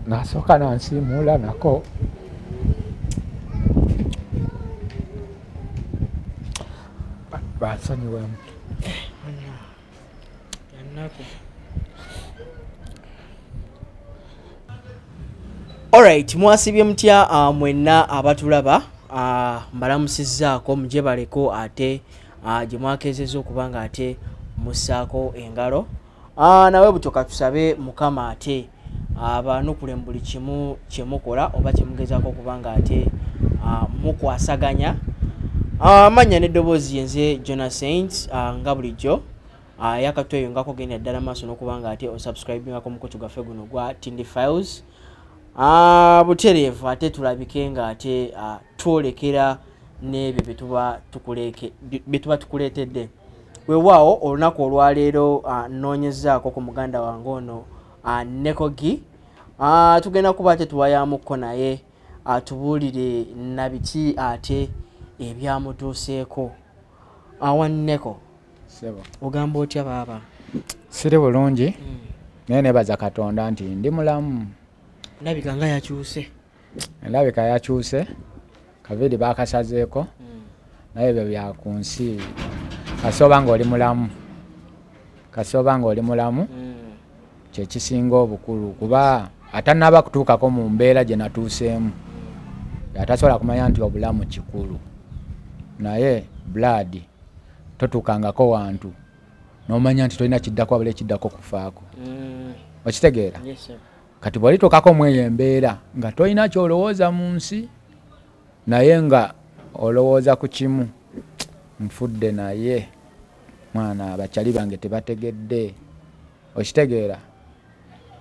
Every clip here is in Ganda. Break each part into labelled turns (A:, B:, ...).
A: nasoka nansimula nako basonyiwemu
B: Alright, mwasibye mutya mwenna abatulaba mbalamusizzaako muje baleko ate gye mwakezezza okubanga ate mussaako engalo nawe butoka tusabe mukama ate abanukule mu buli kimu kye mukola oba kye mugezaako okubanga ate mukwasaganya amanya n'eddoboozi yenze Jonah Saints nga bulijjo yakatweyongako genda ddala maaso n'okubanga ate osubscribingako mukutu gwaffe guno gwa Tindi Files butereevu ate tulabike nga ate twolekera n'ebyo bye tuba tukuleetedde weewaawo olunaku olwaleero nnoonyezaako ku muganda wange ono Nekogi tugenda kuba ate tuwayamukko naye tubuulire na biki ate ebyamutuuseeko Neko ogamba otya baaba?
A: Siri bulungi naye nebaza Katonda nti ndi mulamu.
B: Ndabika nga yakyuse.
A: Ndabika yakyuse kaviri bakasazeeko naye ebyo bya ku nsi kasoba nga oli mulamu kyekisinga obukulu kuba atannaba kutuukako mu mbeera gye natuuseemu atasobola kumanya nti obulamu kikulu naye blood totuukangako wantu n'omanya nti tolina kiddako wabula ekiddako kufaako okitegeera. Kati bwali tokako mweyo embeera nga tolina kyolowooza mu nsi naye nga olowooza ku kimu nfudde naye mwana abakyali bange tebategedde okitegeera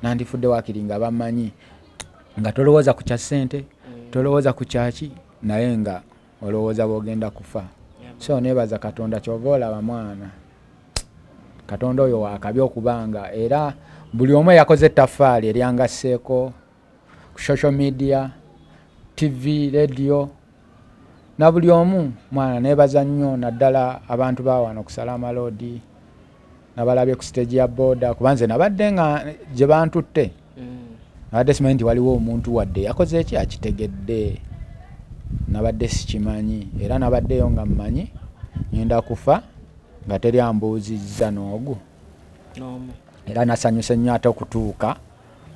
A: nandifudde wakiri nga bamanyi nga tolowooza ku kya ssente tolowooza ku kyaki naye nga olowooza bwogenda kufa. So nebaza Katonda kyova olaba mwana Katonda oyo wakabi okubanga era buli omu yakoze ettaffaali eryangasseeko ku social media TV radio na buli omu mwana nebaza nnyo naddala abantu bawano ku Salama Road nabalabye ku stage ya boda kubanze nabadde nga gye bantutte nabadde simanyi nti waliwo omuntu wadde yakoze eki akitegedde nabadde sikimanyi era nabaddeyo nga mmanyi ngenda kufa nga teri ambuuzizza n'ogu era nasanyuse nnyo ate okutuuka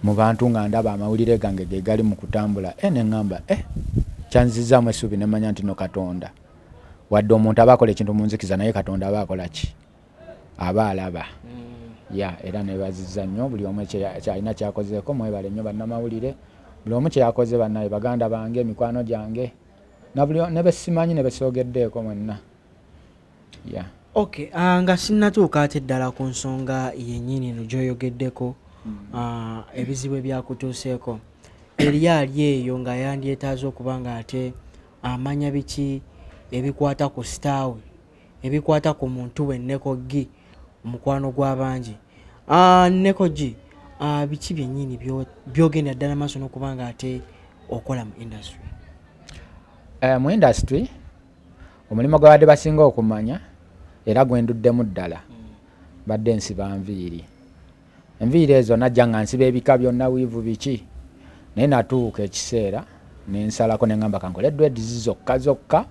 A: mu bantu nga ndaba amawulire gange ge gali mu kutambula ne ŋŋamba kyanzizzaamu essuubi ne manya nti no Katonda wadde omuntu aba akola ekintu mu nzikiza naye Katonda aba akola ki aba alaba era nebazizza nnyo buli omu kyalina kyakozeeko mwebale nnyo bannamawulire buli omu kyeyakoze bannaye baganda bange mikwano gyange ne besimanyi ne besoogeddeeko mwenna.
B: Okay, nga sinnatuuka ate ddala ku nsonga yennyini eno gy'oyogeddeko ebizibu ebyakutuuseeko eryali eyo nga yandyetaaze okuba nga ate amanya biki ebikwata ku sitaawe ebikwata ku muntu we Nekogi omukwano gw'abangi. Nekogi biki byennyini byogenda ddala maaso n'okuba nga ate okola mu industry?
A: Mu industry omulimu gwe badde basinga okumanya era gwenduddemu ddala badde nsiba enviiri ezo najja nga nsiba ebika byonna wiivu biki naye natuuka ekiseera nensalako neŋŋamba kankole dreads zokka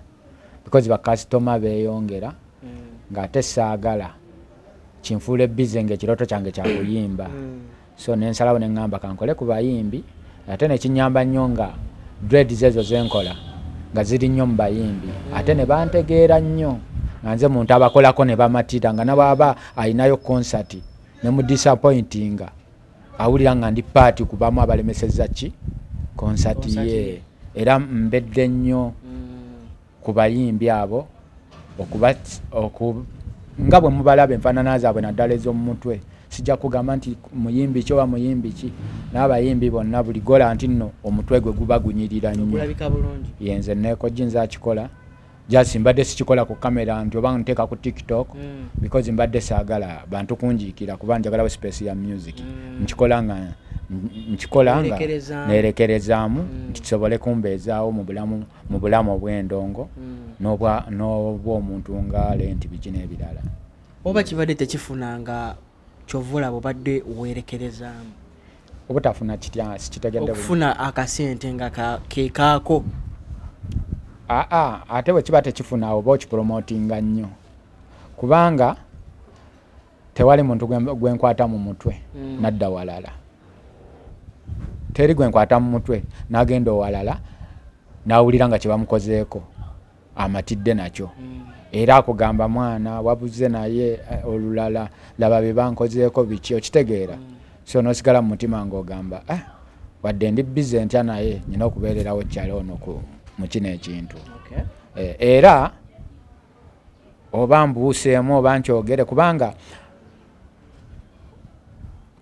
A: because bakasitoma beeyongera ng'ate saagala kinfuula ebbize ng'ekirooto kyange kyakuyimba so nensalawo neŋŋamba kankole ku bayimbi ate nekinyamba nnyo nga dreads ezo zenkola nga ziri nnyo mu bayimbi ate ne bantegeera nnyo nga nze muntu abakolako ne bamatira nga nabwaba ayinayo concert ne mu disappointinga awulira nga ndi party kubamu abalemesezza ki concert ye era mbedde nnyo ku bayimbi abo nga bwe mubalaba enfaanana zaabwe naddala ez'omu mutwe sijja kugamba nti muyimbi ki oba muyimbi ki n'abayimbi bonna buli gola nti nno omutwe gwe guba gunyirira nnyo yenze Nekogi nzakikola just mbadde sikikola ku kamera nti oba nteeka ku TikTok because mbadde saagala bantu kunjiikira kuba njagalawo space ya music nkikola nga neerekerezaamu kisobole kumbeezaawo mu bulamu obw'endongo n'obw'omuntu nga Lenti biki n'ebirala.
B: Oba kibadde tekifunanga kyovula bw'obadde weerekerezaamu?
A: obutafuna kitya sikitegedde
B: okufuna akasente nga kekaako
A: ate bwe kiba tekifuna oba okipromotinga nnyo kubanga tewali muntu gwenkwata mu mutwe nadda walala teri gwenkwata mu mutwe n'agenda owalala n'awulira nga kyebamukozeeko amatidde nakyo era akugamba mwana wabuze naye olulala laba bye bankozeeko biki okitegeera so n'osigala mu mutima ng'ogamba wadde ndi bize ntya naye nyina okubeererawo kyali ono mu kino ekintu era oba mbuuseemu oba nkyogere kubanga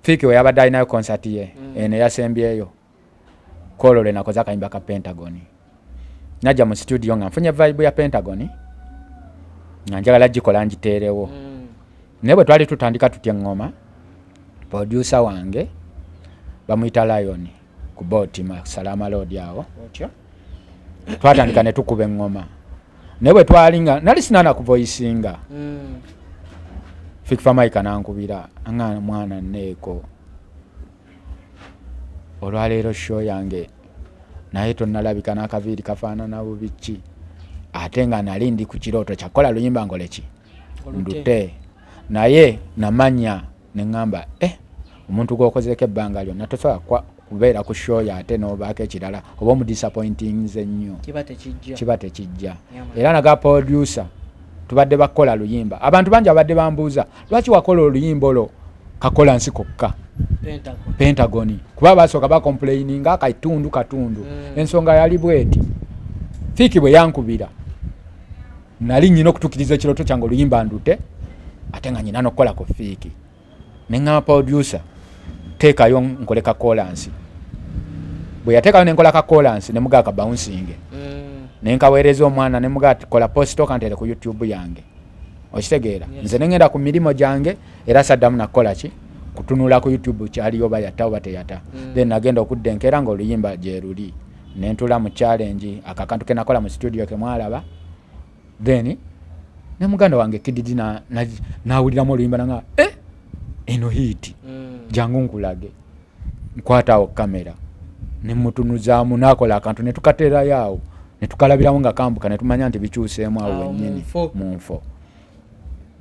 A: Fiki we yabadde alinayo concert ye eno yasembyeyo kolole nakoze akayimba ka Pentagon najja mu studio nga nfunye vibe ya Pentagon nga njagala gikola ngiteerewo naye bwe twali tutandika tutya ngoma producer wange bamuyita Lion ku Baltimore Salama Road awo twatandika ne tukuba engoma naye bwe twalinga nali sinana ku voicinga Fiki Famaika nankubira anga mwana neeko olwaleero show yange naye tonnalabika n'akaviiri kafaanana bubiki ate nga nali ndi ku kirooto kyakola luyimba ngoleki ndute naye namanya neŋŋamba omuntu gwokozeeko ebbanga lyonna tosobola kubeera ku show ate n'obaako ekirala oba omudisappointinze ennyo kiba tekijja era naga producer tubadde bakola luyimba abantu bangi abadde bambuuza lwaki wakola oluyimba olwo kakola nsi kokka Pentagon kuba basooka bacomplaininga katundu ensonga yali bweti Fiki bwe yankubira nali nyina okutukiriza ekirooto kyange oluyimba ndute ate nga nyina n'okukola ku Fiki neŋŋamba producer teekayo nkole ka kolansi bwe yateekayo nenkola ka kolansi ne mugaa ka bouncing nenkaweereza omwana ne mugaa kola post okanteere ku YouTube yange okitegeera nze nengenda ku mirimo gyange era saddamu nakola ki kutunula ku YouTube kyaliyo bayata oba teyata then nagenda okuddenkeera ng'oluyimba gye luli nentula mu challenge akakantu ke nakola mu studio ke mwalaba then ne muganda wange Kididi nawuliramu oluyimba nanga eno hiti jangu nkulage nkwataawo kamera ne mutunuzaamu nakola akantu ne tukateerayo awo ne tukalabiramu nga kambuka ne tumanya nti bikyuseemu awo wennyini mu nfo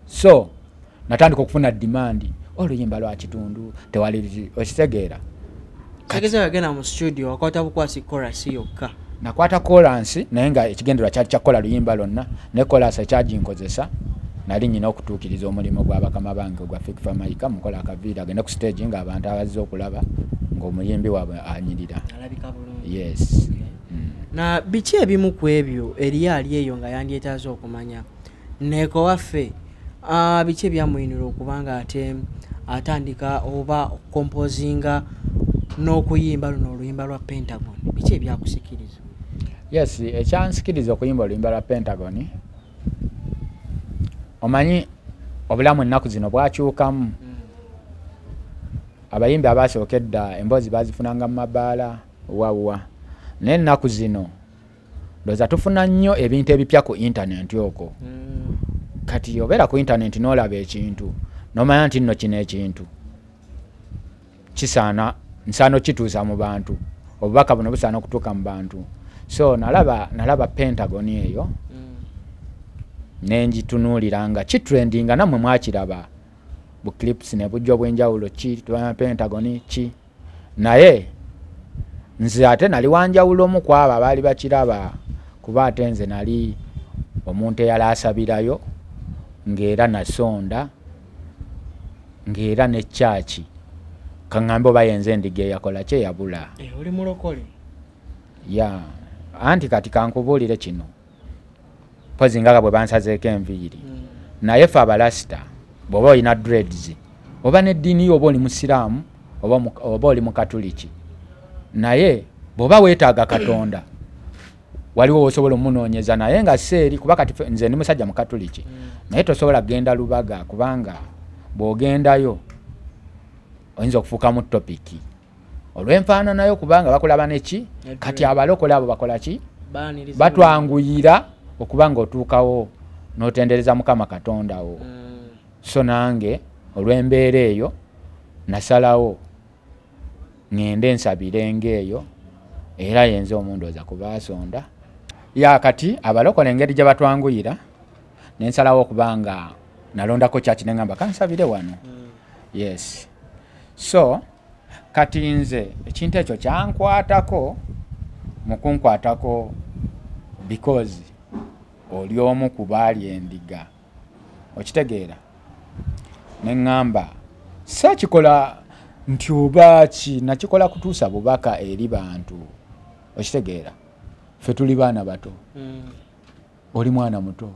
A: so natandika okufuna demand oluyimba lwa kitundu tewali okitegeera
B: kageza yagenda mu studio wakwata bukwasi chorus yokka
A: nakwata chorus naye nga ekigendererwa kyali kyakola luyimba lwonna ne chorus ekyaginkozesa nali nyina okutuukiriza omulimu gwa bakama bange gwa Fiki Famaika mukola akaviiri agende ku stage nga abantu abazze okulaba ng'omuyimbi waabwe anyirira yes
B: na biki ebimu ku ebyo eriyali eyo nga yandyetaaze okumanya neeko waffe biki ebyamuyinira okubanga ate atandika oba composinga n'okuyimba luno oluyimba lwa Pentagon biki ebyakusikiriza
A: yes ekyansikiriza okuyimba oluyimba lwa Pentagon omanyi obulamu ennaku zino bwakyukamu abayimbi abasooka edda emboozi bazifunanga mu mabaala wawa naye ennaku zino ndowooza tufuna nnyo ebintu ebipya ku internet okwo kati obeera ku internet n'olaba ekintu n'omanya nti nno kino ekintu nsaana okituusa mu bantu obubaka buno busaana okutuuka mu bantu so nalaba Pentagon eyo nenjitunuulira nga kitrendinga nammwe mwakiraba buclips ne bujjo bw'enjawulo ki Pentagon ki naye nze ate nali wanjawulo omu ku abo abaali bakiraba kuba ate nze nali omuntu eyali asabirayo ng'era nasonda ng'era ne chachi kaŋŋambe oba yenze endiga eyakola kye yabula
B: oli mulokole
A: anti kati kankubuulire kino pozi ngaga bwe bansazeeko enviiri naye fe abalasita bw'oba olina dreads oba n'eddiini oba oli musiraamu oba oli mukatuliki naye bw'oba weetaaga Katonda waliwo osobola omunoonyeza naye nga seeri kuba kati nze ndi musajja mukatuliki naye tosobola genda lubaga kubanga bw'ogendayo oyinza okufuukamu topiki olw'enfaananayo kubanga bakulaba neki kati abalokole abo bakola ki batwanguyira okuba nga otuukawo n'otendereza Mukama Katonda wo so nange olw'embeera eyo nasalawo ngende nsabire ngeeyo era yenze omuntu oza kubasonda ya kati abalokole engeri gye batwanguyira nensalawo okubanga nalondako kyaki nengamba kansabire wano yes so kati nze ekintu ekyo kyankwatako mukunkwatako because oli omu ku baali endiga okitegeera neŋŋamba sakikola nti oba ki nakikola kutuusa bubaka eri bantu okitegeera ffe tuli baana bato oli mwana muto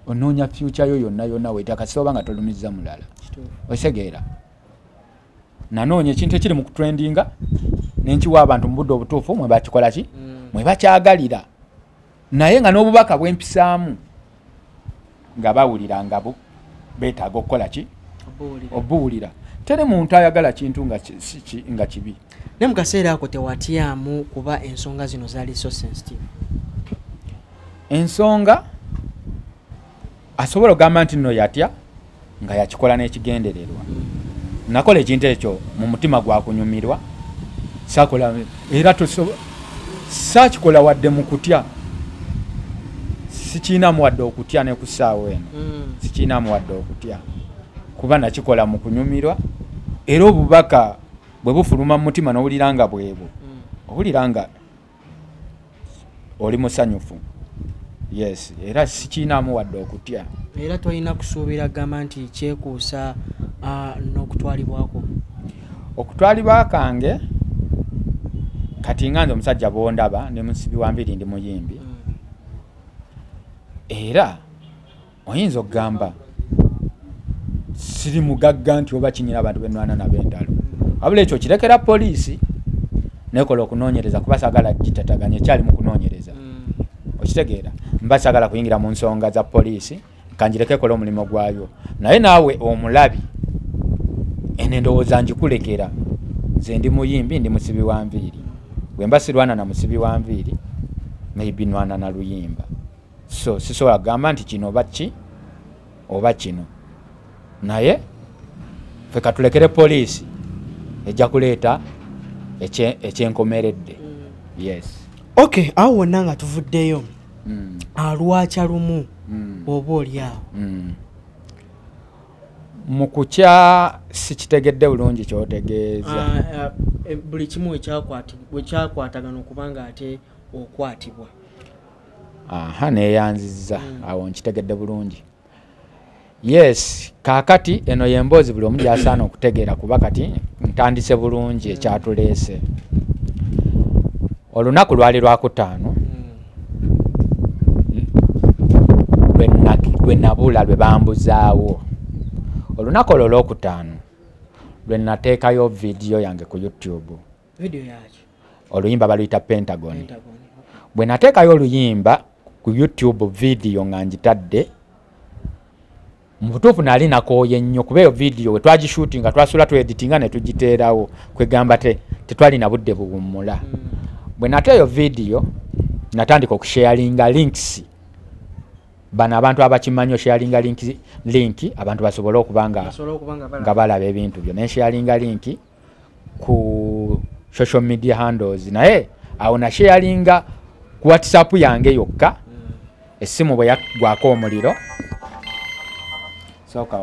A: onoonya future yo yonna yonna weetakasi oba nga tolumiza mulala okitegeera nanoonya ekintu ekiri mu kutrendinga nenkiwa abantu mu budde obutuufu mwe bakikola ki mwe bakyagalira naye nga n'obubaka bwempisaamu nga bawulira nga beetaaga okukola ki obuwulira teri muntu ayagala kintu nga kibi
B: ne mu kaseera ako tewatyamu kuba ensonga zino zaali so sensitive
A: ensonga asobola okugamba nti nno yatya nga yakikola n'ekigendererwa nakola ekintu ekyo mu mutima gwakunyumirwa sakola era sakikola wadde mu kutya sikiinamu wadde okutya ne ku ssaawa eno sikiinamu wadde okutya kuba nakikola mu kunyumirwa era obubaka bwe bufuluma mu mutima n'owulira nga bwebwo owulira nga oli musanyufu yes era sikiinamu wadde okutya
B: era tolina kusuubira gamba nti kyekuusa n'okutwalibwako
A: okutwalibwa kange kati nga nze omusajja bondaba ne musibi wa mbiri ndi muyimbi era oyinza okugamba siri mugagga nti oba kinyira abantu benwana nab'entalo wabula ekyo kirekera poliisi nekola okunoonyereza kuba sagala gitataganya ekyali mu kunoonyereza okitegeera mba sagala kuyingira mu nsonga za poliisi kanjireke kola omulimu gwayo naye naawe omulabi ene endowooza njikulekera nze ndi muyimbi ndi musibi wa nviiri bwemba sirwana na musibi wa nviiri maybe nwana na luyimba so sisobola kugamba nti kino oba ki oba kino naye ffe katulekere poliisi ejja kuleeta ekyenkomeredde yes
B: okay awo wonna nga tuvuddeyo alwakya lumu oba oli awo
A: mu kukya sikitegedde bulungi kyotegeeza
B: buli kimu wekyakwatagana okubanga ate okwatibwa
A: neyanziza awo nkitegedde bulungi yes kakati eno yemboozi buli omu gyasaana okutegeera kuba kati ntandise bulungi ekyatuleese olunaku lwali lwakutaano lwe nabula lwe bambuzaawo olunaku olwo olwokutaano lwe nateekayo vidiyo yange ku YouTube oluyimba baluyita Pentagon bwe nateekayo oluyimba ku YouTube vidiyo nga njitadde mu butuufu nali nakooye nnyo kuba eyo vidiyo we twagishuutinga twasula tweditinga ne tugiteerawo kwegamba tetwalina budde buwummula bwe nate eyo vidiyo natandika okusharinga links bano abantu abakimanyi osharinga linki abantu basobole okubanga nga balaba ebintu byo nensharinga linki ku social media handles naye awo nasharinga ku WhatsApp yange yokka essimu bwe yaggwako omuliro soka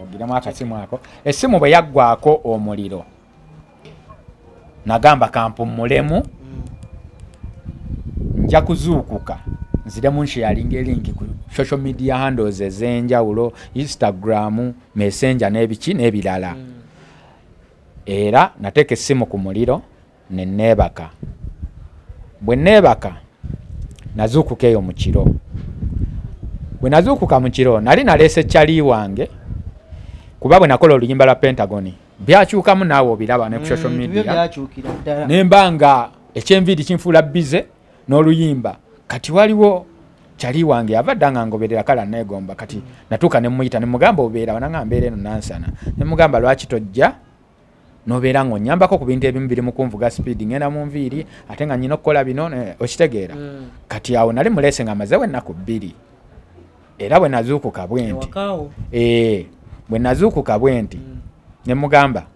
A: ogiremu akasimu ako essimu bwe yaggwako omuliro nagamba kampummulemu nja kuzuukuka nziremu nsharinga linki ku social media handles ez'enjawulo Instagram, Messenger n'ebiki n'ebirala era nateeka essimu ku muliro ne neebaka bwe neebaka nazuukuka eyo mu kiro bwe nazuukuka mu kiro nali naleese kyali wange kuba bwe nakola oluyimba lwa Pentagon byakyukamu naawe obiraba ne ku social media nembanga ekyenviiri kinfuula bize n'oluyimba kati waliwo kyali wange avadda nga ngoberera kala neegomba kati natuuka ne muyita ne mugamba obeera wananga mbeera eno nansana ne mugamba lwaki tojja nobeera nga onyambako ku bintu ebimu biri mu kunvuga speed ngenda mu nviiri ate nga nyina okukola bino okitegeera kati awo nali muleese nga mazewo ennaku 2 era bwe nazuukuka bwe nti bwe nazuukuka bwe nti ne mugamba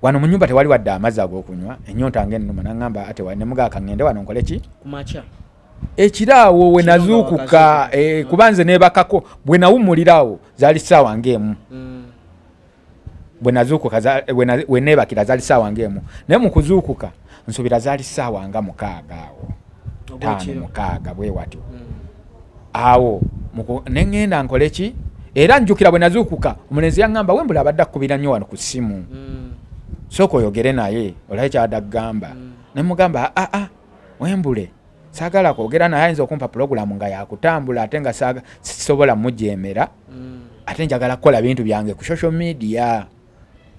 A: wano mu nnyumba tewali wadde amazzi ag'okunywa ennyonta ng'ennuma n'aŋŋamba ate ne mugaaka ŋŋende wano nkole ki
B: kumakya
A: ekiraawo we nazuukuka kuba nze neebakako bwe nawummulirawo zaali ssaawa ng'emu bwe nazuukuka we neebakira zaali ssaawa ng'emu naye mu kuzuukuka nsuubira zaali ssaawa nga 6 awo 5-6 bwe watyo awo ne ŋŋenda nkole ki era njukira bwe nazuukuka omulenzi yaŋŋamba Wembule abadde akkubira nnyo wano ku ssimu sooka oyogere naye olabe kyabadde akugamba ne mugamba Wembule saagala kwogera naye ayinza okumpa pulogulamu nga yakutambula ate nga sisobola mujeemera ate njagala kukola bintu byange ku social media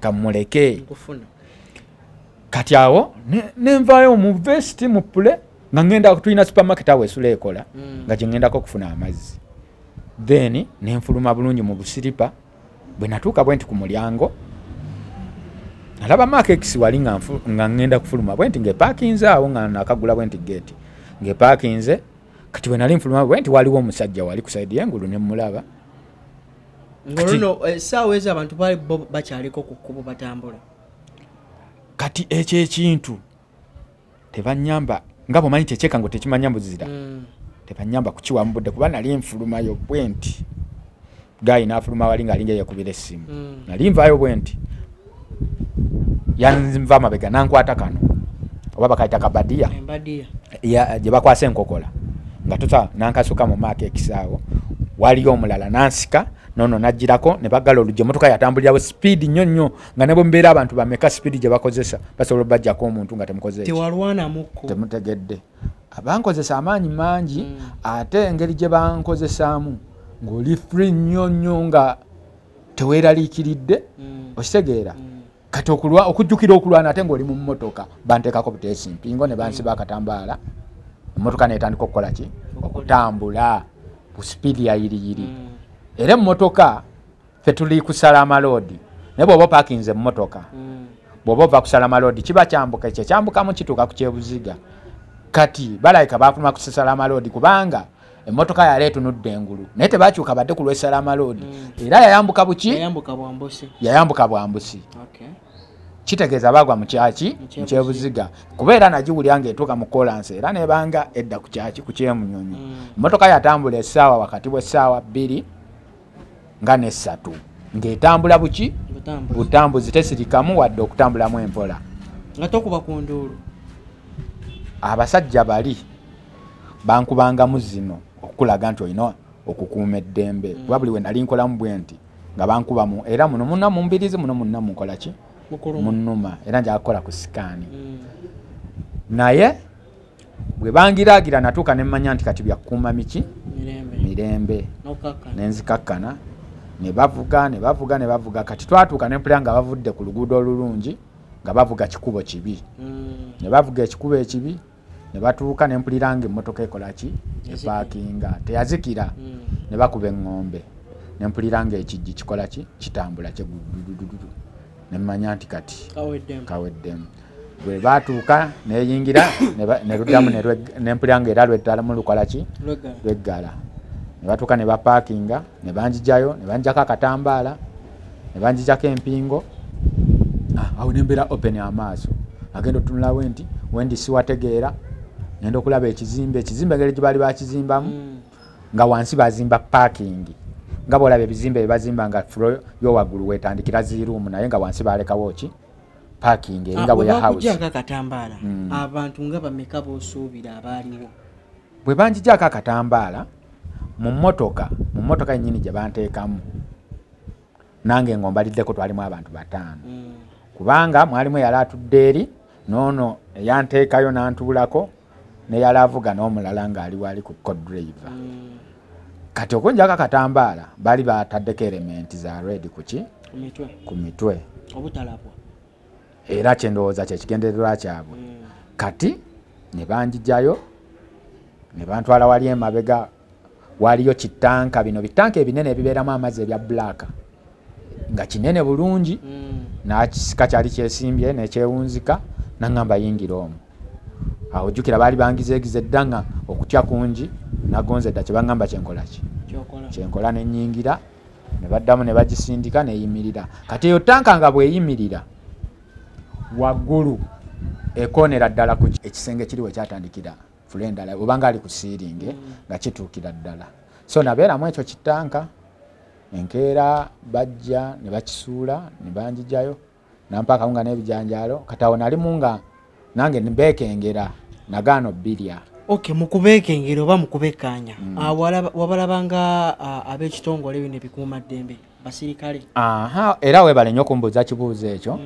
A: kamuleke kati awo nenvaayo mu vesti mu pule nga ngenda tulina supermarket awo esula ekola nga gyengendako okufuna amazzi then nenfuluma bulungi mu busiripa bwe natuuka bwe nti ku mulyango nalaba Markex wali nga ngenda kufuluma bwe nti ngepakinze awo nga nakagula bwe nti gate ngepakinze kati bwe nali nfuluma bwe nti waliwo omusajja wali ku side y'engulu ne mulaba
B: ngolono essaawa ezo abantu bali bakyaliko ku kkubo batambula
A: kati ekyo ekintu tebanyamba nga bwomanyi tekyeka ngo tekimanya mbuzira tebanyamba kukiwa mu budde kuba nali nfulumayo bwe nti gayi n'afuluma wali ng'alinga yakubira essimu nali nvaayo bwe nti yanva amabega nankwata kano oba bakayita kabadiya gye bakwasa enkokola nga tota nankasuka mu Markex awo waliyo omulala nansika nono najjirako ne bagala olugye motoka yatambulirawo speed nnyo nga ne bombeera abantu bameka speed gye bakozesa basobola bajjako omuntu nga temukoze
B: tewalwanamukko
A: temutegedde abankozesa amaanyi mangi ate engeri gye bankozesaamu ng'oli free nnyo nga teweeraliikiridde okitegeera kati okujjukira okulwana ate ng'oli mu mmotoka banteekako buteesi mpingo ne bansiba akatambaala emmotoka neetandika okukola ki okutambula ku sipiidi ya yiriyiri era emmotoka ffe tuli ku Salama-Road naye bw'oba opakinze emmotoka bw'oba ova ku Salama-Road kiba kyambuka ekyo kyambukamu kituuka ku Kyebuziga kati balayika bafuluma ku Salama-Road kubanga emmotoka yali etunudde engulu naye tebakyuka badde ku lw'Salama-Road era yayambuka buki yayambuka Bwambusi kitegeeza bagwa mu kyaki mu Kyebuziga kuba era nagiwulira ng'etuuka mu kolansi era nebanga edda ku kyaki ku Kyemunyonyi emmotoka yatambula essaawa wakati w'essaawa 2 nga ne 3 ng'etambula buki butambuzi tesirikamu wadde okutambulamu empola
B: nga tokuba ku nduulu
A: abasajja bali bankubangamu zino okulaga nti olina okukuuma eddembe kuba buli we nali nkolamu bwe nti nga bankubamu era muno munna mu mbirizi muno munna munkola ki munnuma era njaga kukola ku sikaani naye bwe bangiraagira natuuka ne mmanya nti kati byakukuuma miki mirembe nenzikakkana ne bavuga kati twatuuka ne mpulira nga bavudde ku luguudo olulungi nga bavuga kikubo kibi ne bavuga ekikubo ekibi ne batuuka ne mpulira nga emmotoka ekola ki epaakinga teyazikira ne bakuba eŋŋombe ne mpulira nga ekijji kikola ki kitambula kyegududududu ne mmanya nti kati kaweddemu bwe batuuka neyingira ne luddamu ne mpulira nga era lweddalamu lukola ki lweggala ne batuuka ne bapaakinga ne banjijayo ne banjako akatambaala ne banjijako empingo awo nembeera open amaaso agenda otunulawo nti wendi siwategeera ngenda okulaba ekizimbe engeri gye baali bakizimbamu nga wansi bazimba parking nga bwolaba ebizimbe bazimba nga floor yowaggulu wetandikira ziruumu naye nga wansi balekawo ki parking eringa bwe ya house
B: akatambaala abantu nga bameka boosuubira abaaliwo
A: bwe banjijako akatambaala mu mmotoka yennyini gye banteekamu nange ng'ombaliddeko twalimu abantu 5 kubanga mwalimu eyali atudde eri noono eyanteekayo n'antuulako neyali avuga n'omulala ng'ali wali ku co-driver kati okunjako akatambaala baali bataddeko elementi za red ku mitwe
B: obutalabwa
A: era kyendowooza kyekigendererwa kyabwe kati ne banjijayo ne bantwala wali emabega waliyo kitanka bino bitanka ebinene ebibeeramu amazzi ebya black nga kinene bulungi nakisika kyali kyesimbye nekyewunzika naŋŋamba yingira omwo awo ojjukira baali bangizeegize ddanga okutya kungi nagonze dda kyebaŋŋamba kyenkola nenyingira ne baddamu ne bagisindika neyimirira kati eyo tanka nga bweyimirira waggulu ekonera ddala ku ekisenge kiri we kyatandikira fule endala obanga ali ku siiringe nga kituukira ddala so nabeeramu ekyo kitanka enkeera bajja ne bakisuula ne banjijayo nampaakamu nga n'ebijanjaalo katawo nalimu nga nange mbeekengera nagaano bbirya.
B: Okay, mukubeekengera oba mukubekkaanya wabalabanga ab'ekitongole bino ebikuumaddembe basirikale?
A: Era weebale nnyo okumbuuza kibuuzo ekyo.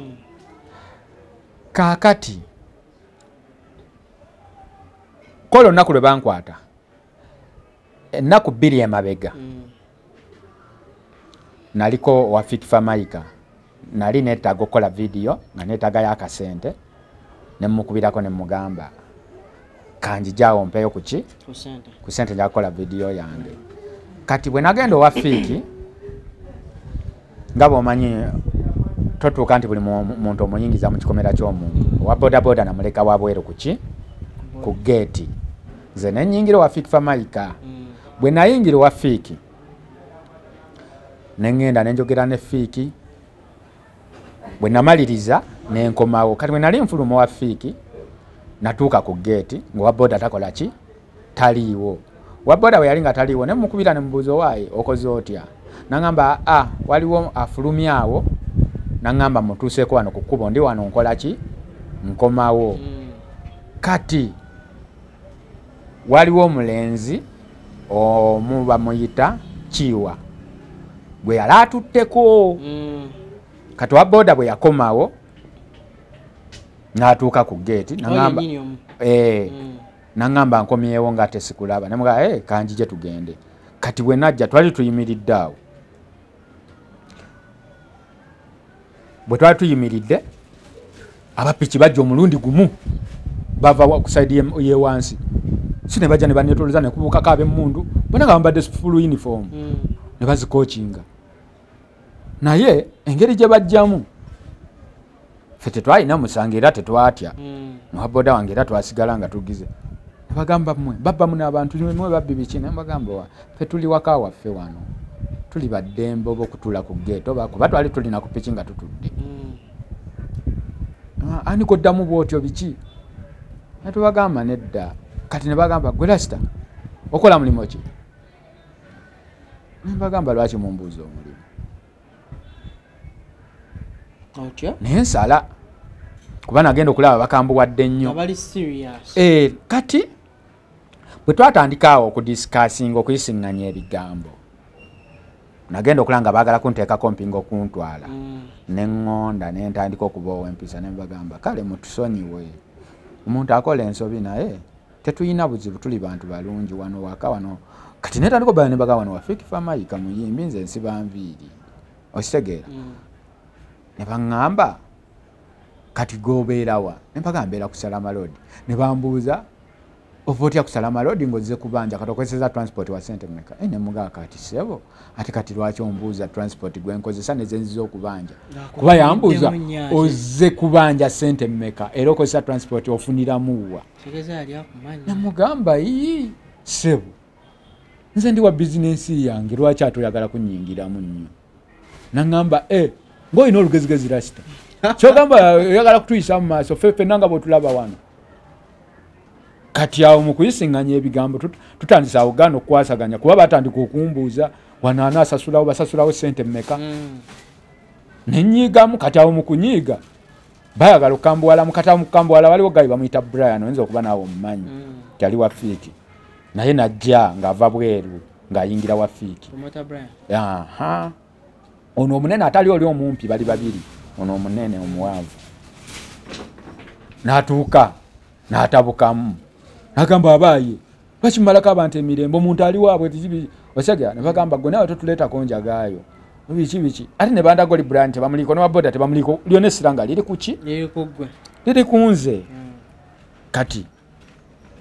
A: Kaakati kola olunaku lwe bankwata ennaku 2 emabega naliko wa Fikifa Maika nali neetaaga okukola vidiyo nga neetaaga y'akasente ne mmukubirako ne mmugamba kanjijaawo mpeeyo kuki ku sente nja kukola vidiyo yange. Kati bwe nagenda owa Fiki nga bw'omanyi totuuka nti buli muntu omuyingiza mu kikomera ky'omuntu owa bodaboda namuleka wabweru kuki ku geeti nze nenyingira owa Fikifa Maika. Bwe nayingira owa Fiki nengenda nenjogera ne Fiki bwe namaliriza nenkomawo. Kati bwe nali nfuluma owa Fiki natuuka ku geeti ng'owa boda takola ki taliiwo. Owa boda bwe yali nga taliiwo ne mukubira ne mubuuza owaayi okoze otya nangamba waliwo afulumyawo nangamba mutuuseeko wano ku kkubo ndi wano nkola ki nkomawo. Kati waliwo omulenzi omu bamuyita Kiwa gwe yali atutteko. Kati owa boda bwe yakomawo n'atuuka ku geeti nangamba nangamba nkomyewo nga tesikulaba nemugamba kanjije tugende. Kati bwe najja twali tuyimiridde awo. Bwe twali tuyimiridde abapiki bajja omulundi gumu bava ku side ye wansi sine bajja ne banetoloza ne kubukako ab'emmundu bona nga bambadde full uniform ne bazikokinga naye engeri gye bajjamu ffe tetwalina musango era tetwatya nowaboda wange era twasigala nga tugize ne bagamba mmwe babbamu n'abantu mwe babbi biki ne mbagamba ffe tuli waka waffe wano tuli baddembe oba okutuula ku geeto oba kuba twali tulina ku piki nga tutudde ani koddamu bwotyo biki ne tubagamba nedda. Kati ne bagamba gwe Lasita okola mulimu ki ne mbagamba lwaki mumbuuza omulimu naye nsala kuba nagenda okulaba bakambuwadde nnyo. Kati bwe twatandika awo okudisikasinga okuyisiŋŋanya ebigambo nagenda okulaba nga baagala kunteekako mpinga okuntwala neŋŋonda ne ntandika okuboowa empisa ne mbagamba kale mutusonyiwe omuntu akola ensobi naye tetuyina buzibu tuli bantu balungi wano waka wano. Kati netandika obbala ne mbagamba wano wa Fikifa Maika muyimbi nze nsiba nviiri okitegeera ne baŋŋamba kati gobeerawa ne mbagamba mbeera ku Salama Road ne bambuuza ova otya ku Salama Road ng'ozze kubanja kati okozeseza transport wa sente mmeka ne mugamba kati sebo ate kati lwaki ombuuza transport gwe nkozesa ne ze nziza okubanja kuba yambuuza ozze kubanja sente mmeka era okozesa transport ofuniramuwa ne mugamba ii sebo nze ndi wa bizinensi yange lwaki atoyagala kunnyingiramu nnyo naŋŋamba ng'olina olugezigezi Lasita kyogamba oyagala kutuyisa mu maaso ffe nanga bw'otulaba wano. Kati awo mu kuyisiŋŋanya ebigambo tutandisa awo gaana okukwasaganya kuba batandika okumbuuza wano anaasasulawo basasulawo sente mmeka nenyiigamu. Kati awo mu kunyiiga bayagala okukambuwala kati awo mu kukambuwala waliwo gali bamuyita Brian oyinza okuba naawe omumanyi yali wa Fiiki naye najja ng'ava bweru ng'ayingira wa Fiiki. Ono omunene atali oli omumpi bali babiri ono omunene omuwanvu n'atuuka n'atabukamu n'agamba abaaye bakimalako abantu emirembe omuntu ali waabwe tikibi osega ne bagamba gwe nawe totuleetako njagaayo biki ate ne bandaga oli Brian tebamuliko n'owaboda tebamuliko lyonna essira nga liri kuki liri kunze. Kati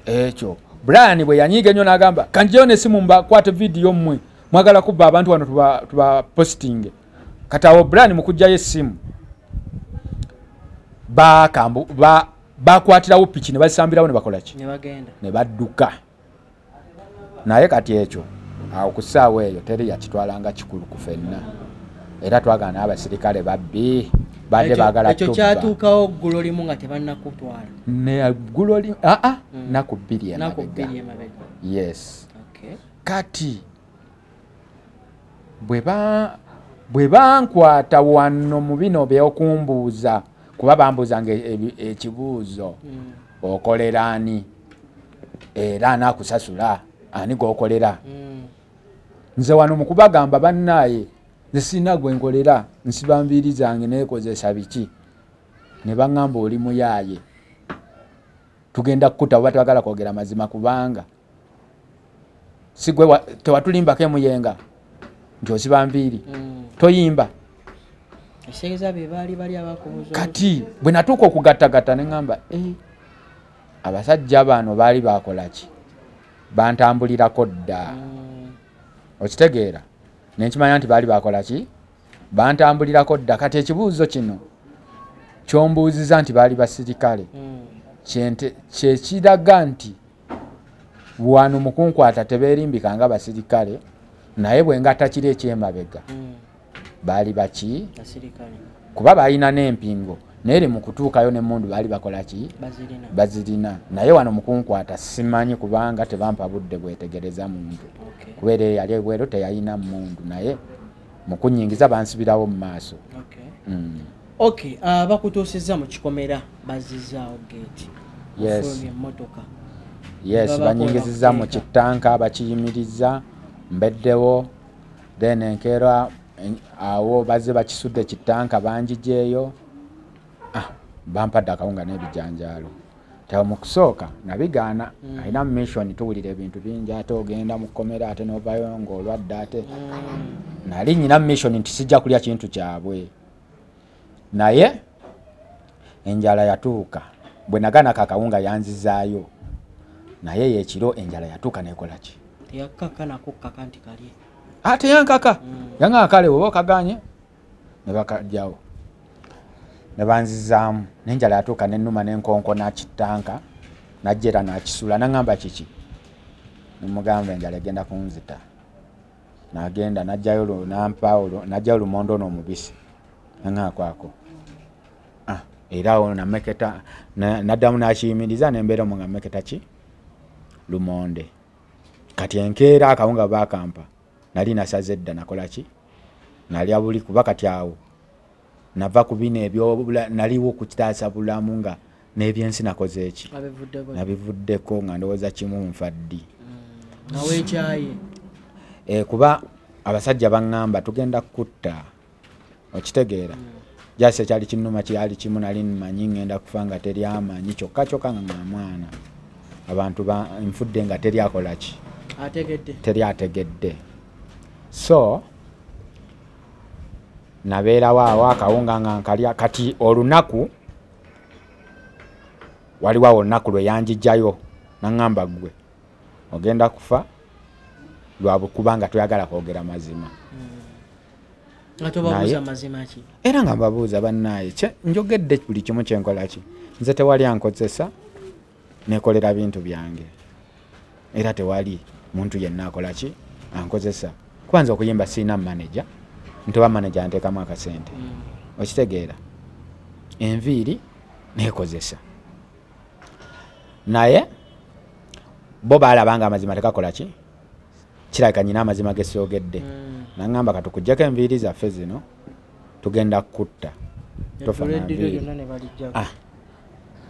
A: ekyo Brian bwe yanyiiga ennyo n'agamba kanjiyeyo n'essimu mbakwate vidiyo mmwe mwagala kubba abantu wano tuba posting. Kati awo Brian mu kujjayo essimu bakwatirawo piki ne basambirawo ne bakola ki ne badduka naye kati ekyo awo ku ssaawa eyo teri yakitwalanga kikulu ku ffenna era twagana abasirikale babbi badde bagala
B: ekyo kyatuukawo ggulo limu nga tebannakutwala
A: ne ggulo limu naku 2 emabega yes kati bwe bankwata wano mu bino by'okumbuuza kuba bambuuzanga ekibuuzo okolera ani era anakusasula ani g'okolera nze wano mu kubagamba bannaaye nze sirina gwe nkolera nsiba nviiri zange neekozesa biki ne baŋŋamba oli muyaaye tugenda kukuta oba tebagala kwogera mazima kubanga sigwe tewatulimbako emuyenga nti osiba nviiri toyimba kati bwe natuuka okugattagatta ne ŋŋamba abasajja bano baali bakola ki bantambulirako dda okitegeera nenkimanya nti baali bakola ki bantambulirako dda kati ekibuuzo kino kyombuuziza nti baali basirikale kyekiraga nti wano mukunkwata tebeerimbika nga basirikale naye bwe ngatta kiri ekyemabega baali baki kuba baalina n'empingo naye mu kutuukayo n'emmundu baali bakola ki bazirina naye wano mukunkwata simanyi kubanga tebampa budde bwetegereza muntu kubeera yali ebweru teyalina mmundu naye mukunyingiza bansibirawo mu maaso
B: bakutuusizza mu kikomera bazizaawo geeti emmotoka
A: yes banyingizizza mu kitanka bakiyimiriza mbeddewo then enkeera awo bazze bakisudde kitanka banjijeeyo bampadde akawunga n'ebijanjaalo tawo mu kusooka nabigaana alina mission tuwulira ebintu bingi ate ogenda mu kkomera ate n'ovayo ng'olwadde ate nali nyina mission nti sijja kulya kintu kyabwe naye enjala yatuuka bwe nagaanako akawunga yanzizaayo naye yekiro enjala yatuuka nekola ki teyankaka yanga kale oba okaganye ne bakajjawo ne banzizaamu n'enjala yatuuka n'ennuma n'enkonkona kitanka najjera nakisula naŋŋamba kiki nemugamba enjala egenda kunzita nagenda najjayo najjayo lumondo n'omubisi naŋŋakwako era awo nameketa naddamu nakiyimiriza nembeera mu nga meketa ki lumonde kati enkeera akawunga bakampa nali nasaze dda nakola ki nalya buli kuba kati awo nava ku bino ebyo naliwo kukitaasa bulamu nga n'ebyensi nakoze eki nabivuddeko nga ndowooza kimu nfaddi kuba abasajja baŋŋamba tugenda kutta okitegeera jasi ekyali kinuma kyali kimu nali mmanyi ngenda kufa nga teri amanyi kyokka kyokka nga mwana abantu nfudde nga teri akola ki teri ategedde so nabeerawo awo akawunga nga nkalya kati olunaku waliwo awo olunaku lwe yanjijjayo naŋŋamba gwe ogenda kufa lwabukubanga toyagala kwogera mazima era nga mbabuuza bannaaye njogedde buli kimu kyenkola ki nze tewali ankozesa nekolera bintu byange era tewali muntu yenna akola ki ankozesa kwanza okuyimba siina manager ntoba manager anteekamu akasente okitegeera enviiri nekozesa naye bo baalabanga amazima tekakola ki kirabika nyina amazima gesoogedde naŋŋamba katukuggyako enviiri zaffe zino tugenda kutta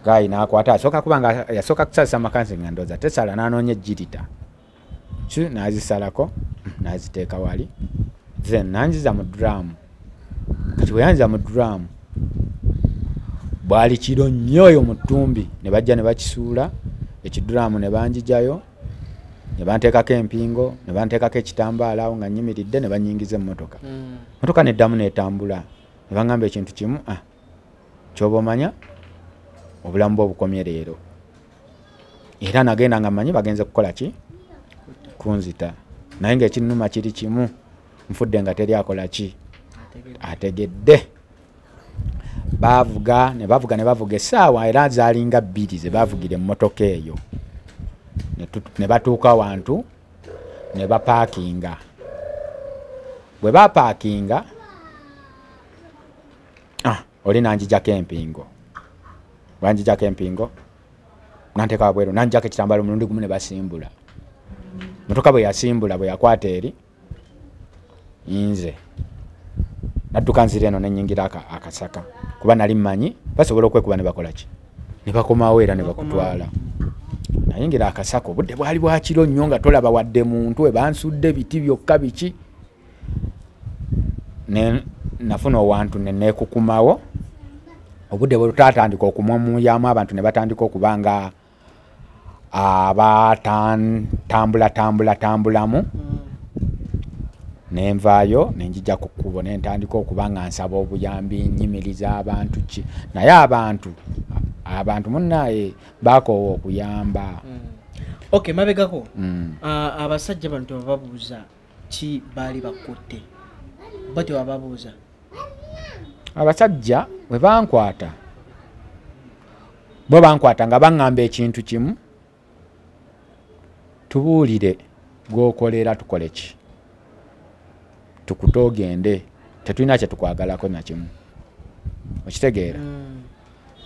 A: gayi nakwata asooka kubanga yasooka kusalisa makansi nga ndooza tesala nanoonya ejjirita nazisalako naziteeka wali then nanjiza mu drum kati bwe yanjiza mu drum bwali kiro nnyo oyo mu ttumbi ne bajja ne bakisuula ekiduramu ne banjijayo ne banteekako empingo ne banteekako ekitambaala awo nga nnyimiridde ne banyingiza emmotoka motoka neddamu netambula ne baŋŋamba ekintu kimu kyoba omanya obulamu bwe obukomye leero era nagenda nga mmanyi bagenze kukola ki kunzita naye ngaekinnuma kiri kimu nfudde nga teri akola ki ategedde bavuga ne bavuga essaawa era zaalinga 2 ze bavugira emmotoka eyo ne batuuka awantu ne bapaakinga bwe bapaakinga oli nanjijako empingo banjijako empingo nanteka wabweru nanjako ekitambala omulundi gumu ne basimbula motoka bwe yasimbula bwe yakwata eri nze nadduka nzira eno nenyingira akasaka kuba nali mmanyi basobola okwekuba ne bakola ki ne bakomawo era ne bakutwala nayingira akasaka obudde bwali bwakiro nnyo nga tolaba wadde muntu we bansudde biti byokka biki nafuna owantu nenekukumawo obudde bwe tutatandika okumumuyamu abantu ne batandika okuba nga abatambula nenvaayo nenjija ku kkubo nentandika okuba nga nsaba obuyambi nnyimiriza abantu ki naye abantu munnaye bakoowa okuyamba.
B: Okay, mabegako abasajja bano tebababuuza ki baali bakutte bate wababuuza
A: abasajja bwe bankwata bo bankwata nga baŋŋamba ekintu kimu tubuulire gwokolera tukole ki tukutogende tetulina kye tukwagalako na kimu okitegeera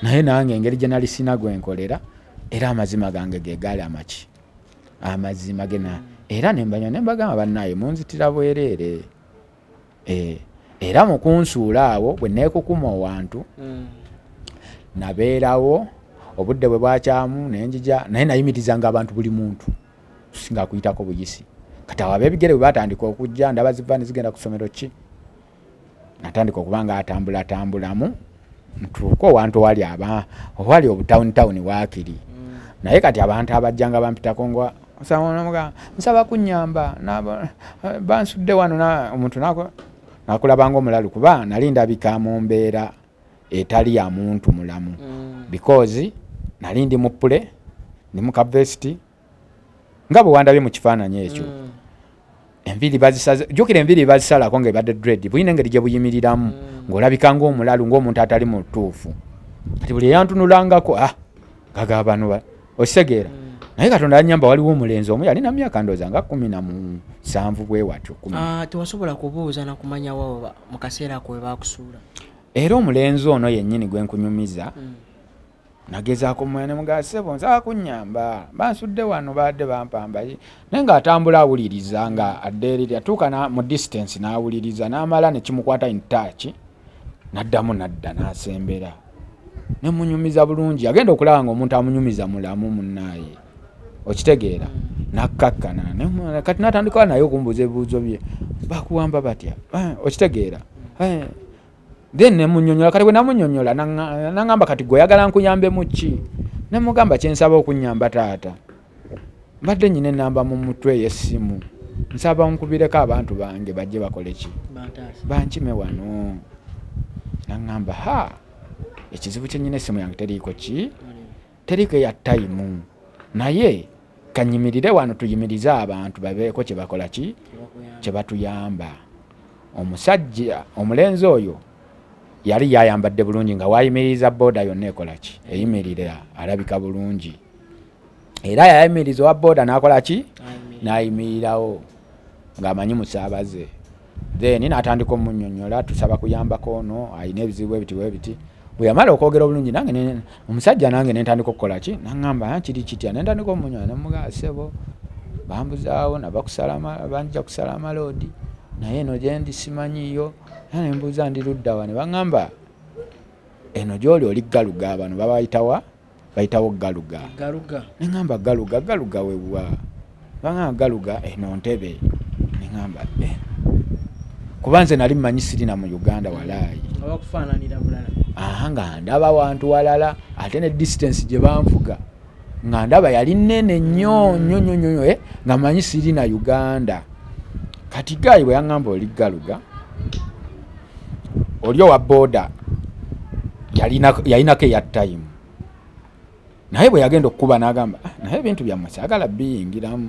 A: naye nange engeri gye nali sina gwenkolera era amazima gange ge gaali amazima gena era nembanya nembagamba bannaye munzitira bwereere era mukunsuula awo bwe neekukuma owantu nabeerawo obudde bwe bwakyamu nenjija naye nayimirizanga abantu buli muntu singa kuyitako buyisi kati awo ab'ebigere bwe batandika okujja ndaba ziva ne zigenda ku ssomero ki natandika okuba nga atambulamu ntuuka owantu owali obutawuni waakiri naye kati abantu abajjanga bampitako nga nsaba kunyamba bansudde wano omuntu nakulabanga omulalu kuba nali ndabika mu mbeera etali ya muntu mulamu because nali ndi mu pule ndi mu kavesiti nga bwe wandabye mu kifaananyi ekyo jjukira enviiri bazisalako ng'ebadde dread buyina engeri gye buyimiriramu ng'olabika ng'omulalu ng'omuntu atali mu ttuufu kati buli eyantunulangako gagabano okitegeera naye Katonda yanyamba waliwo omulenzi omu yalina myaka ndooza nga 17 bwe watyo.
B: Tewasobola kubuuza na kumanyawo mu kaseera ako we baakusuula
A: era omulenzi ono yennyini gwe nkunyumiza nagezaako mwene mugasebo nsaba kunnyamba bansudde wano badde bampamba naye ng'atambula awuliriza nga addeereri atuuka mu distance n'awuliriza n'amala ne kimukwata intaki n'addamu n'adda n'asembera ne munyumiza bulungi agenda okulaba ng'omuntu amunyumiza mulamu munnaaye okitegeera nakkakkana kati n'atandika naye okumbuuza ebibuuzo bye bakuwamba batya okitegeera then nemunyonyola kati bwe namunyonyola nangamba kati gwe oyagala nkuyambe mu ki ne mugamba kyensaba okunyamba taata mbadde nyina enamba mu mutwe y'essimu nsaba nkubireko abantu bange bajje bakole ki bankime wano nangamba ekizibu kyennyina essimu yange teriiko ki teriiko eya tayimu naye kanyimirire wano tuyimirize abantu babeeko kye bakola ki kye batuyamba. Omusajja omulenzi oyo yali yayambadde bulungi nga wayimiriza booda yonna ekola ki eyimirira alabika bulungi era yayimiriza wa booda n'akola ki n'ayimirirawo ng'amanyi musaabaze then n'atandika omunnyonnyola tusaba kuyambako ono alina ebizibu ebiti bwe yamala okwogera obulungi nange omusajja nange nentandika okukola ki naŋŋamba kiri kitya nentandika omunyola nemugasebo bambuzaawo banjja kusala amaloodi naye eno gyendi simanyiyo nembuuza ndi luddawa ne baŋŋamba eno gy'oli oli galuga bano bayitawo galuga neŋŋamba galuga wewa baŋŋamba galuga eno ntebe neŋŋamba kuba nze nali mmanyi sirina mu Uganda walaayi nga ndaba wantu walala ate ne distance gye banvuga nga ndaba yali nnene nnyo nga mmanyi sirina Uganda kati gayi bwe yaŋŋamba oli galuga oli owa booda yalinako eya time naye bwe yagenda okukuba n'agamba naye ebintu byammwe saagala biyingiramu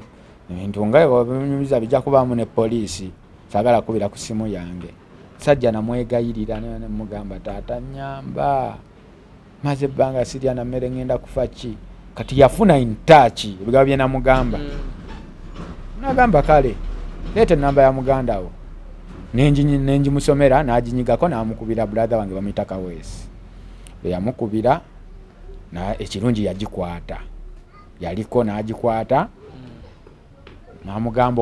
A: ebintu nga binyumiza bijja kubaamu ne poliisi saagala kubira ku simu yange sajja namwegayirira nemugamba taata nyamba maze ebbanga sirya na mmere ngenda kufa ki kati yafuna intaki ebigabo bye namugamba nagamba kale leeta enamba ya muganda wo nenji musomera najinyigako namukubira brother wange bamuyita Kawesi yamukubira na ekirungi yagikwata yaliko nagikwata namugamba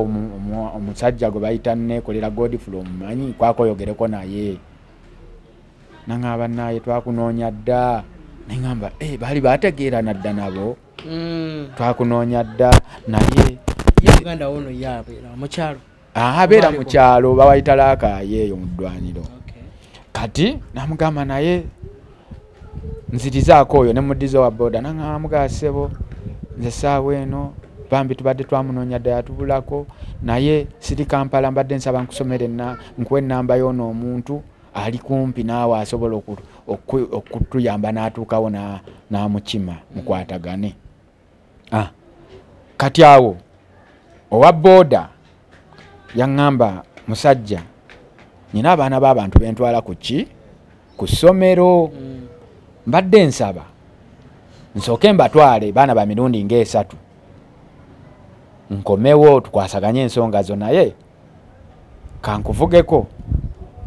A: omusajja gwe bayita nekolera Godfrey omumanyi kwakoyogereko naye nangaba naye twakunoonya dda nengamba bali bategeera nadda nabo twakunoonya dda naye
B: Uganda wono yabeera mukyalo
A: abeera mu kyalo bawayita Laakaye eyo mu ddwaniro kati namugamba naye nzirizaako oyo ne mudizo wa boda nangamugasebo nze saawa eno bambi tubadde twamunoonya dda yatubulako naye siri Kampala mbadde nsaba nkusomere nkuwe ennamba y'ono omuntu ali kumpi naawe asobola okutuyamba n'atuukawo n'amukima mukwatagane kati awo owa boda yaŋŋamba musajja nina abaana b'abantu bentwala ku ssomero mbadde nsaba nsooke mbatwale baana ba mirundi nga3 nkomewo tukwasaganye ensonga zo naye kankuvugeko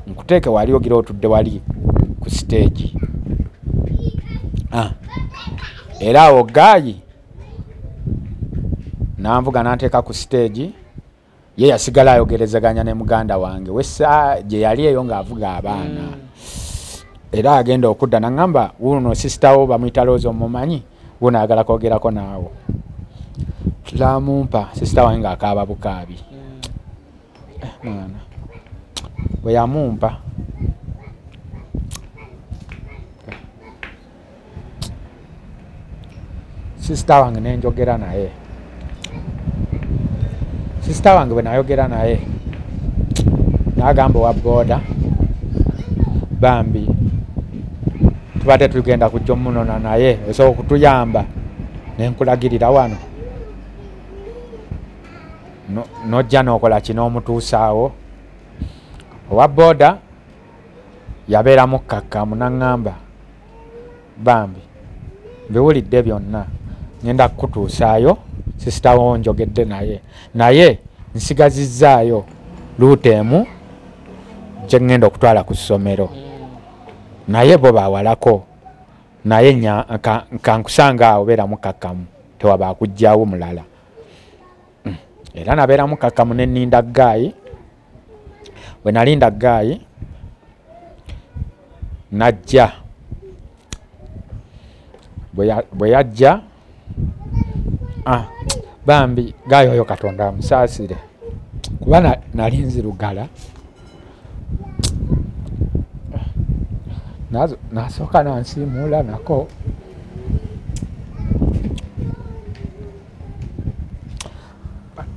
A: nkuteeke wali ogira otudde wali ku stage era awo Gaayi nanvuga nanteeka ku stage ye yasigala ayogerezaganya ne muganda wange wessa gye yali eyo ng'avuga abaana era agenda okudda naŋŋamba wuno sister wo bamuyita Rose omumanyi wuno ayagala kwogerako naawo tulamumpa sister wange ng'akaaba bukaabi mwana bwe yamumpa sister wange nenjogera naye sister wange bwe nayogera naye n'agamba owa boda bambi tubadde tugenda kujja omunona naye osobola okutuyamba nenkulagirira wano nojja n'okola kino omutuusaawo owa boda yabeera mukkakkamu naŋŋamba bambi biwulidde byonna ngenda kukutuusaayo sister wo njogedde naye nsigazizaayo luutemu gye ngenda okutwala ku ssomero naye bo bawalako naye kankusanga awo beera mukakkamu tewaba akujjaawo mulala era nabeera mukakkamu nenninda Gaayi bwe nalinda Gaayi najja bwe yajja bambi Gaayi oyo Katonda amusaasire kuba nali nzirugala nasooka nansiimuula nako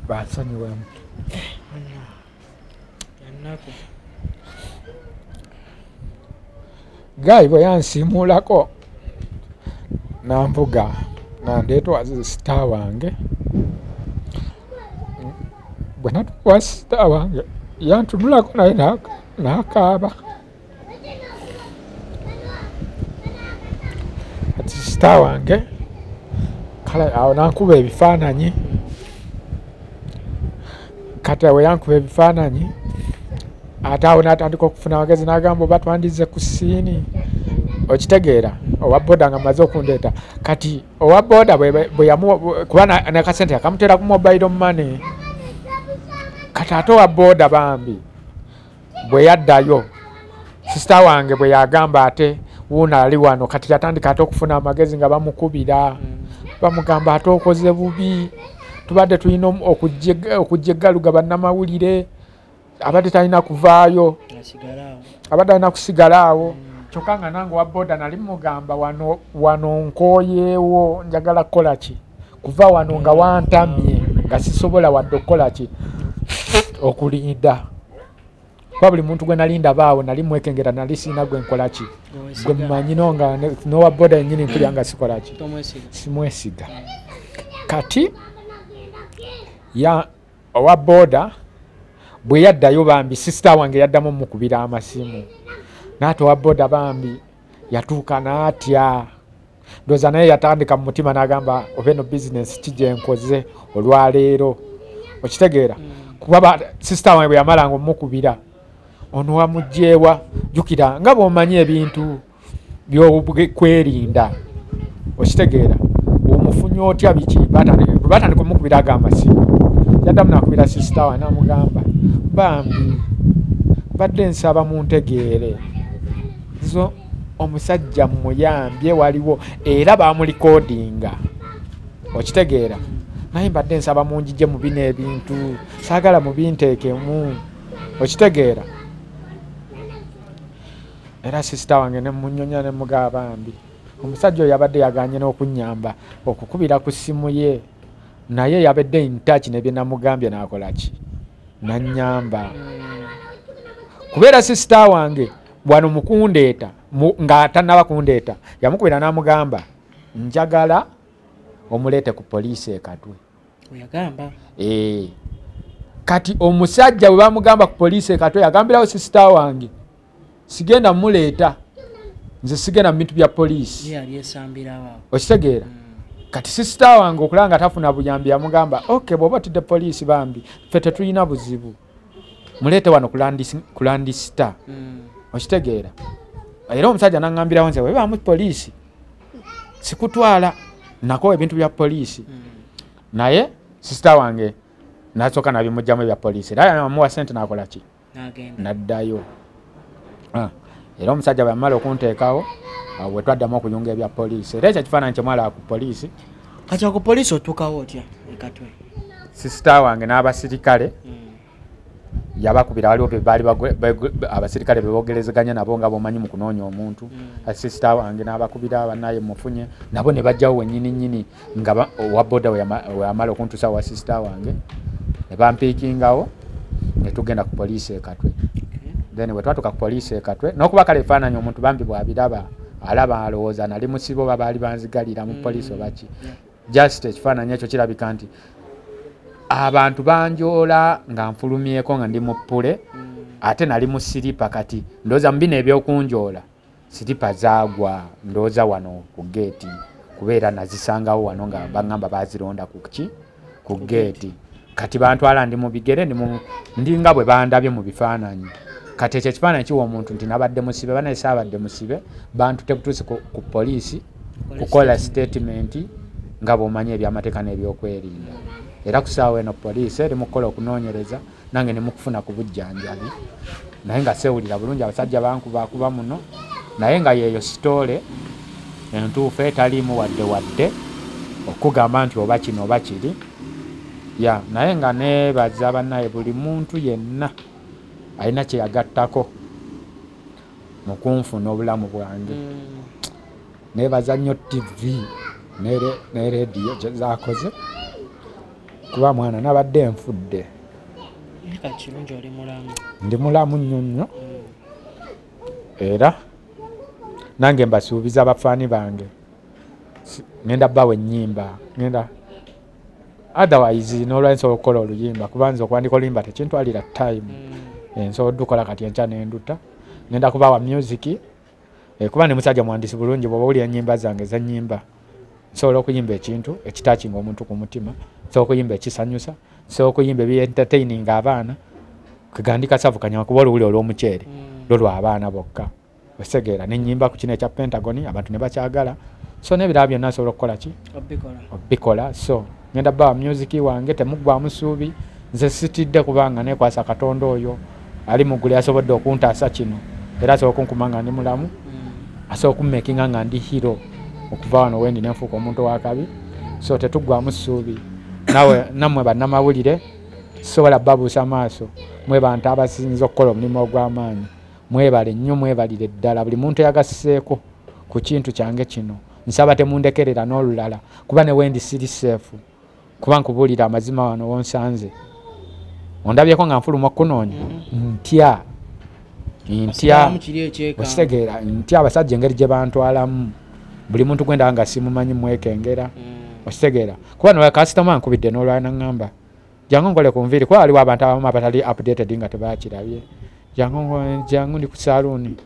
A: bansonyiwemu Gaayi bwe yansiimuulako nanvuga nandeetwa sister wange bwe natuwa sister wange yantunulako naye nakaaba kati sister wange kale awo nankuba ebifaananyi kati awo yankuba ebifaananyi ate awo natandika okufuna amagezi nagamba oba twandize ku siini okitegeera owa boda nga maze okundeeta kati owa boda kuba nakasente akamuteera ku mobile money kati ate owa boda bambi bwe yaddayo sister wange bwe yagamba ate wuuna ali wano kati yatandika ate okufuna amagezi nga bamukubira bamugamba ate okoze bubi tubadde tulina okujjegaluga bannamawulire abadde talina kuvaayo abadde alina kusigala awo kyokka nga nange owa boda nali mugamba wano nkooyeewo njagala kukola ki kuva wano nga wantamye nga sisobola wadde okukola ki okulinda kuba buli muntu gwe nalinda baawo nali mwekengera nali siina gwe nkola ki gwe mumanyino nga n'owa boda yennyini mpulya nga sikola ki simwesiga kati owa boda bwe yaddayo bambi sister wange yaddamu mukubira amasimu naate owa boda bambi yatuuka n'atya ndowooza naye yatandika mu mutima n'agamba oba eno bizinesi ki gye nkoze olwaleero okitegeera kuba sister wange bwe yamalanga omukubira ono wamugyewa jukira nga bw'omanyi ebintu by'okwerinda okitegeera omufunye otya biki batandika omukubiraga amasimu yaddamu nakubira sisita we namugamba bambi badde nsaba muntegeere zo omusajja muyambye waliwo era bamulikodinga okitegeera naye mbadde nsaba munjije mu bino ebintu saagala mubinteekemu okitegeera era sisita wange nemunyonya nemugaba bambi omusajja oyo yabadde yaganye n'okunyamba okukubira ku ssimu ye naye yabadde intaki nebye namugambye nakolaki nanyamba kubeera sisita wange bwano mukundeeta nga tanaba kundeeta yamukubira namugamba njagala omuleete ku poliisi ekatwe
B: oyagamba
A: kati omusajja bwe bamugamba ku poliisi ekatwe yagambirawo sisita wange sigenda muleeta nze sigenda mu bintu bya poliisi okitegeera kati sisita wange okulanga tafuna buyambi yamugamba okay bw'oba otidde poliisi bambi ffe tetulina buzibu muleete wano kulandisita okitegeera era omusajja naŋŋambirawo nze webamu poliisi sikutwala nakowa ebintu bya poliisi naye sisita wange nasooka nabimugjamu ebya poliisi era amuwa sente nakolaki naddayo era omusajja bwe yamala okunteekawo we twaddamu okuyunga ebya poliisi era ekyo kifaananyi kyemwalaba ku poliisi
B: kati ku poliisi otuukawo otya ekatwe
A: sisita wange n'abasirikale yabakubira waliwo abasirikale bebogerezeganya nabo nga bomanyi mu kunoonya omuntu sisita wange n'abakubira banaye mufunye nabo ne bajjawo wennyini nga owa boda we yamala okuntuusa wa sisita wange ne bampiikingawo ne tugenda ku poliisi ekatwe then we twatuka ku poliisi ekatwe n'okuba kale efaananyi omuntu bambi bw'abiraba alaba alowooza nali musibo babaali banzigalira mu poliisi obaki just ekifaananyi ekyo kirabika nti abantu banjoola nga nfulumyeko nga ndi mu ppule ate nali mu siripa kati ndowooza mu bino ebyokunjoola siripa zaagwa ndowooza wano ku geeti kubeera nazisangawo wano nga baŋŋamba bazironda ku geeti kati bantwala ndi mu bigere ndi nga bwe bandabye mu bifaananyi kati ekyo ekifaananyi kiwa omuntu nti nabadde musibe banaye saabadde musibe bantute butuusi ku poliisi kukola statement nga bw'omanyi ebyamateeka n'ebyokwerinda era ku ssaawa eno poliisi eri mu kukola okunoonyereza nange ne mukufuna ku bujjanjabi naye nga seewulira bulungi abasajja bankubakuba muno naye nga yeeyo sitoole entuufu etaliimu wadde okugamba nti oba kino oba kiri naye nga neebaza bannaye buli muntu yenna alina kye yagattako mu kunfuna obulamu bwange neebaza nnyo TV ne rediyo kye zaakoze kuba mwana nabadde nfudde ndi mulamu nnyo era nange mbasuubiza abafaani bange ngenda bbawe ennyimba ngenda otherwise n'olwali nsobola okukola oluyimba kuba nze okuwandika oluyimba tekintwalira time nsobola oddukola kati enkya nenduta ngenda kubawa music kuba ndi musajja muwandiisi bulungi bw'oba wulira ennyimba zange ez'ennyimba nsobola okuyimba ekintu ekitakinga omuntu ku mutima nsobola okuyimba ekisanyusa nsobola okuyimba ebyentertaining abaana kegandika savukanya kuba oluwuli olw'omuceere lw'abaana bokka osegeera nennyimba ku kino ekya Pentagon abantu ne bakyagala so n'ebirala byonna nsobola okukola ki obikola so ngenda bbawa music wange temuggwamu ssuubi nze sitidde kubanga neekwasa Katonda oyo ali muggulu asobodde okuntaasa kino era asobola okunkuma nga ndi mulamu asobola okummekinga nga ndi hero okuva wano wendi nenfuuka omuntu owakabi so tetuggwamu ssuubi nammwe bannamawulire sobola babuusa maaso mwe bantu abasinza okukola omulimu ogw'amaanyi mwebale nnyo mwebalire ddala buli muntu eyagasiseeko ku kintu kyange kino nsaba temundekerera n'olulala kuba ne wendi siri seefu kuba nkubuulira amazima wano wonsanze ondabyeko nga nfuluma okunoonya ntya okitegeera ntya abasajja engeri gye bantwalamu buli muntu gwenda nga simumanyi mwekengera okitegeera kuba nowa kasitoma nkubidde n'olwala naŋŋamba jangu nkole ku nviiri kuba waliwo abantu abamu abatali updated nga tebakirabye jangu ndi ku saluuni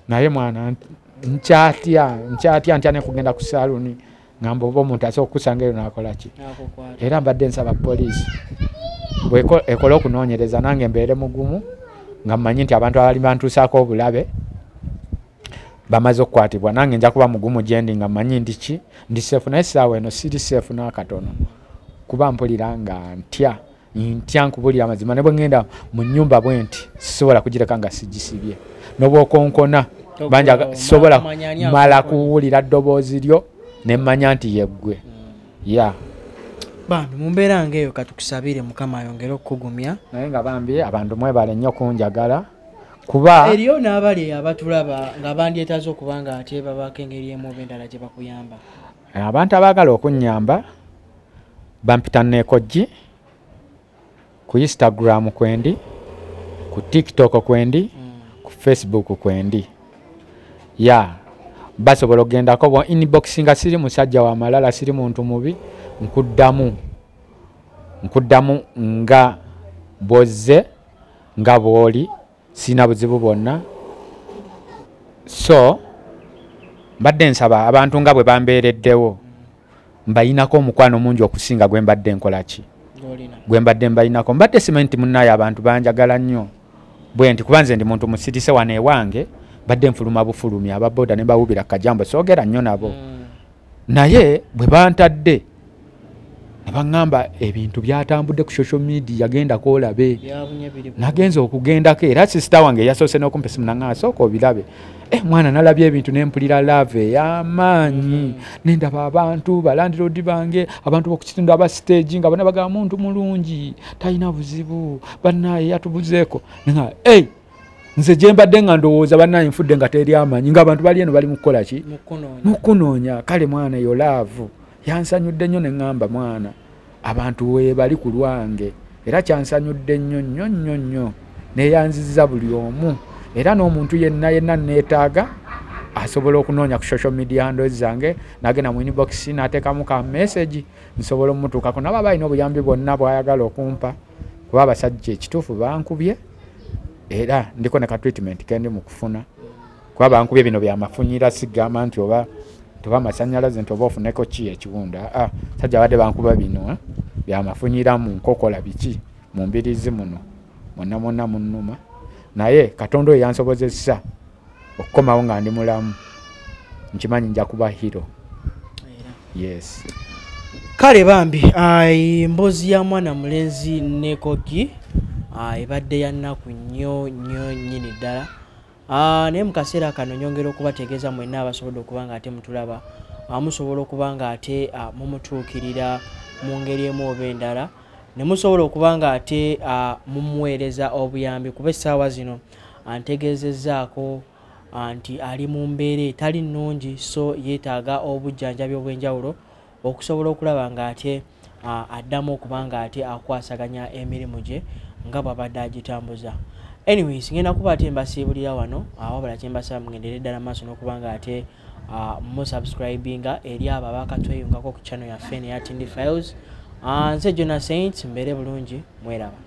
A: naye mwana nkyatya nekugenda ku saluuni ngamba oba omuntu asobola okukusanga eyo nakola ki era mbadde nsaba poliisi bwekola okunoonyereza nange mbeere mugumu nga mmanyi nti abantu abali bantuusaako obulabe bamaze okukwatibwa nange nja kuba mugumu gyendi nga mmanyi ndi seefu naye essaawa eno siri seefu n'akatono kuba mpulira nga ntya nkubulira amazima ne bwe ngenda mu nnyumba bwe nti sisobola kugireka nga sigisibye n'obwokonkona banja sisobola mala kuwulira ddoboozi lyo ne mmanya nti yeggwe
B: bambi mu mbeera ng'eyo katukusabire mukama ayongere okukugumya
A: naye nga bambi abantu mwebale nnyo kunjagala kuba
B: eriyo n'abali abatulaba nga bandyetaaze okuba nga ate babaako engeri emu oba endala gye bakuyamba
A: abantu abaagala okunnyamba bampita Neekojji ku Instagram kwendi ku TikTok kwendi ku Facebook kwendi basobola okugendako bo inbox nga siri musajja wa malala siri muntu mubi nkuddamu nga bozze nga bwoli sina buzibu bwonna so mbadde nsaba abantu nga bwe bambeereddewo mbayinako omukwano mungi okusinga gwe mbadde nkolaki gwe mbadde mbayinako mbadde simanyi munnaye abantu banjagala nnyo bwe nti kuba nze ndi muntu musirise wano ewange badde nfuluma bufulumi ababoda ne bawubira kajambo soogera nnyo nabo naye bwe bantadde ne baŋŋamba ebintu byatambudde ku social media genda koolabe nagenza okugendako era sisita wange yasoose n'okumpa esimu naŋŋamba sooka obirabe mwana nalabye ebintu nempulira lave ey'amaanyi nendaba abantu balandiroodi bange abantu b'okukitundu aba stage nga bonna bagamba muntu mulungi talina buzibu bannaye yatubuzeeko nga nze gye mbadde nga ndowooza bannaye nfudde nga teri amaanyi ng'abantu bali eno bali mu kukola ki mu kunoonya kale mwana eyo laavu yansanyudde nnyo ne ŋŋamba mwana abantu we bali ku lwange era kyansanyudde nnyo nnyo nnyo nnyo neeyanzizza buli omu era n'omuntu yenna neetaaga asobola okunoonya ku social media handles zange nagenda mu inbox n'ateekamu ka message nsobola omutuukako nabo balina obuyambi bwonna bw'ayagala okumpa kuba abasajja ekituufu bankubye era ndiko ne ka treatment kendi mu kufuna kuba bankubye bino byamafunyira sigamba nti oba amasannyalaze nti oba ofuneko ki ekiwunda sajja badde bankuba bino byamafunyira mu nkokola biki mu mbirizi muno mwonna munnuma naye Katonda oyo yansobozesa okukomawo nga ndi mulamu nkimanyi nja kuba hero yes
B: kale bambi mbozi ya mwana mulenzi Neekojji ebadde ya nnaku nnyo nnyini ddala naye mu kaseera kano nyongera okubategeeza mwenna abasobodde okuba nga ate mutulaba musobola okuba nga ate mumutuukirira mu ngeri emu oba endala ne musobola okuba nga ate mumuweereza obuyambi kuba essaawa zino antegeezezzaako nti ali mu mbeera etali nnungi so yeetaaga obujjanjabi obw'enjawulo okusobola okulaba nga ate addamu okuba nga ate akwasaganya emirimu gye nga bw'abadde agitambuza anyways ngenda kuba ate mbasiibulira wano wabula kye mbasaba mugendere ddala maaso n'okuba nga ate musubscribinga eri abo abaakatweyungako ku channel yaffe eya Tindi Files nze Jonas Saint mbeere bulungi mweraba